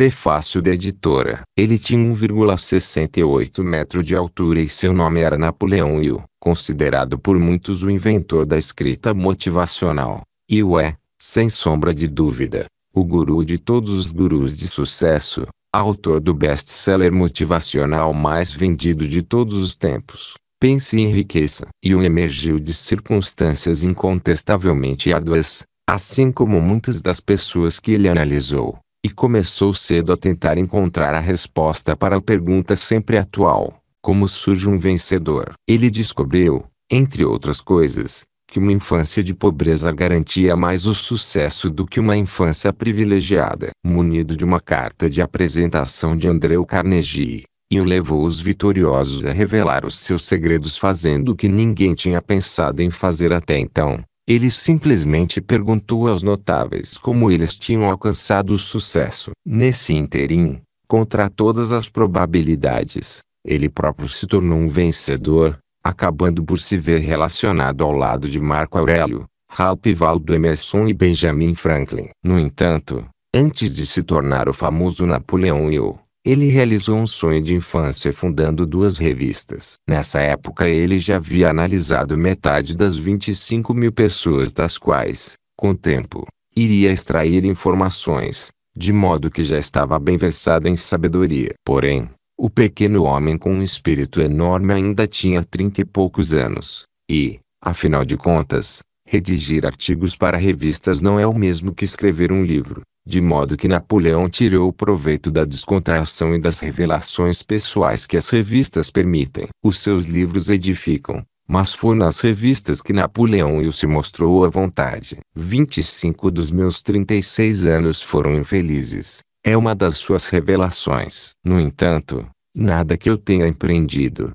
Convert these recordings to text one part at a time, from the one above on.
Prefácio da editora. Ele tinha 1,68 metros de altura e seu nome era Napoleão Hill, considerado por muitos o inventor da escrita motivacional. Hill é, sem sombra de dúvida, o guru de todos os gurus de sucesso, autor do best-seller motivacional mais vendido de todos os tempos. Pense e enriqueça. Hill emergiu de circunstâncias incontestavelmente árduas, assim como muitas das pessoas que ele analisou, e começou cedo a tentar encontrar a resposta para a pergunta sempre atual: como surge um vencedor? Ele descobriu, entre outras coisas, que uma infância de pobreza garantia mais o sucesso do que uma infância privilegiada. Munido de uma carta de apresentação de Andrew Carnegie, Hill levou os vitoriosos a revelar os seus segredos fazendo o que ninguém tinha pensado em fazer até então. Ele simplesmente perguntou aos notáveis como eles tinham alcançado o sucesso. Nesse ínterim, contra todas as probabilidades, ele próprio se tornou um vencedor, acabando por se ver relacionado ao lado de Marco Aurélio, Ralph Waldo Emerson e Benjamin Franklin. No entanto, antes de se tornar o famoso Napoleão Hill, ele realizou um sonho de infância fundando 2 revistas. Nessa época ele já havia analisado metade das 25.000 pessoas das quais, com o tempo, iria extrair informações, de modo que já estava bem versado em sabedoria. Porém, o pequeno homem com um espírito enorme ainda tinha 30 e poucos anos, e, afinal de contas, redigir artigos para revistas não é o mesmo que escrever um livro. De modo que Napoleão tirou proveito da descontração e das revelações pessoais que as revistas permitem. Os seus livros edificam, mas foi nas revistas que Napoleão Hill se mostrou à vontade. 25 dos meus 36 anos foram infelizes, é uma das suas revelações. No entanto, nada que eu tenha empreendido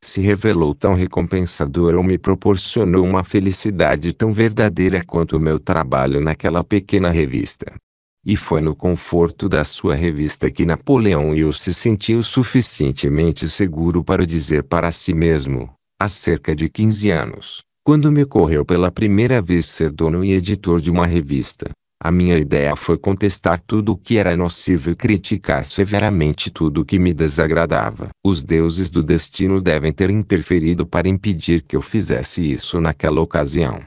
se revelou tão recompensador ou me proporcionou uma felicidade tão verdadeira quanto o meu trabalho naquela pequena revista. E foi no conforto da sua revista que Napoleão Hill se sentiu suficientemente seguro para dizer para si mesmo, há cerca de 15 anos, quando me ocorreu pela primeira vez ser dono e editor de uma revista. A minha ideia foi contestar tudo o que era nocivo e criticar severamente tudo o que me desagradava. Os deuses do destino devem ter interferido para impedir que eu fizesse isso naquela ocasião.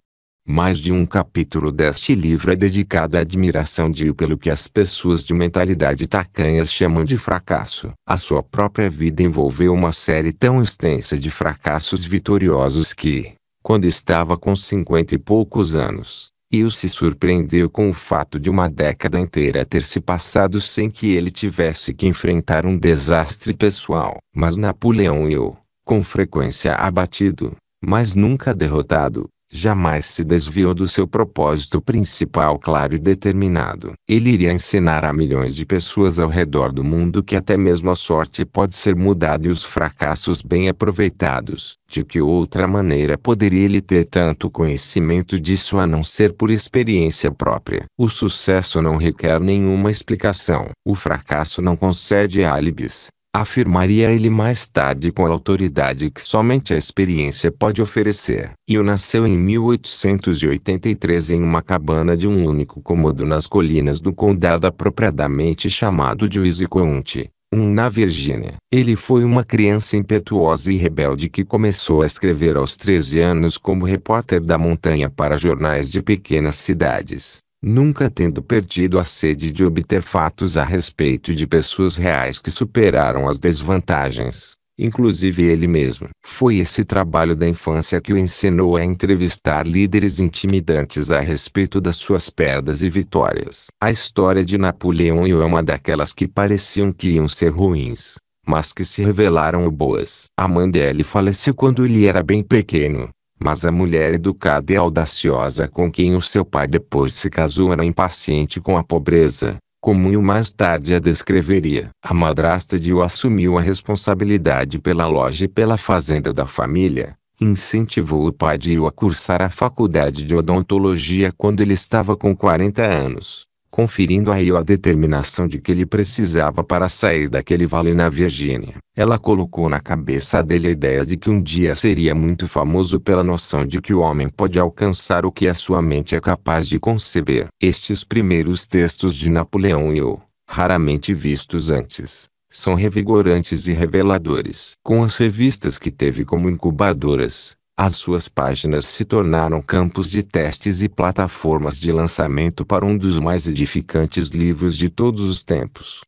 Mais de um capítulo deste livro é dedicado à admiração de Hill pelo que as pessoas de mentalidade tacanha chamam de fracasso. A sua própria vida envolveu uma série tão extensa de fracassos vitoriosos que, quando estava com 50 e poucos anos, Hill se surpreendeu com o fato de uma década inteira ter se passado sem que ele tivesse que enfrentar um desastre pessoal. Mas Napoleão Hill, com frequência abatido, mas nunca derrotado, jamais se desviou do seu propósito principal claro e determinado. Ele iria ensinar a milhões de pessoas ao redor do mundo que até mesmo a sorte pode ser mudada e os fracassos bem aproveitados. De que outra maneira poderia ele ter tanto conhecimento disso a não ser por experiência própria? O sucesso não requer nenhuma explicação. O fracasso não concede álibis, afirmaria ele mais tarde com a autoridade que somente a experiência pode oferecer. Hill nasceu em 1883 em uma cabana de um único cômodo nas colinas do condado apropriadamente chamado de Wisconsin, na Virgínia. Ele foi uma criança impetuosa e rebelde que começou a escrever aos 13 anos como repórter da montanha para jornais de pequenas cidades, nunca tendo perdido a sede de obter fatos a respeito de pessoas reais que superaram as desvantagens, inclusive ele mesmo. Foi esse trabalho da infância que o ensinou a entrevistar líderes intimidantes a respeito das suas perdas e vitórias. A história de Napoleão Hill é uma daquelas que pareciam que iam ser ruins, mas que se revelaram boas. A mãe dele faleceu quando ele era bem pequeno. Mas a mulher educada e audaciosa com quem o seu pai depois se casou era impaciente com a pobreza, como Hill mais tarde a descreveria. A madrasta de Hill assumiu a responsabilidade pela loja e pela fazenda da família, incentivou o pai de Hill a cursar a faculdade de odontologia quando ele estava com 40 anos, conferindo a Hill a determinação de que ele precisava para sair daquele vale na Virgínia. Ela colocou na cabeça dele a ideia de que um dia seria muito famoso pela noção de que o homem pode alcançar o que a sua mente é capaz de conceber. Estes primeiros textos de Napoleão Hill, raramente vistos antes, são revigorantes e reveladores. Com as revistas que teve como incubadoras, as suas páginas se tornaram campos de testes e plataformas de lançamento para um dos mais edificantes livros de todos os tempos.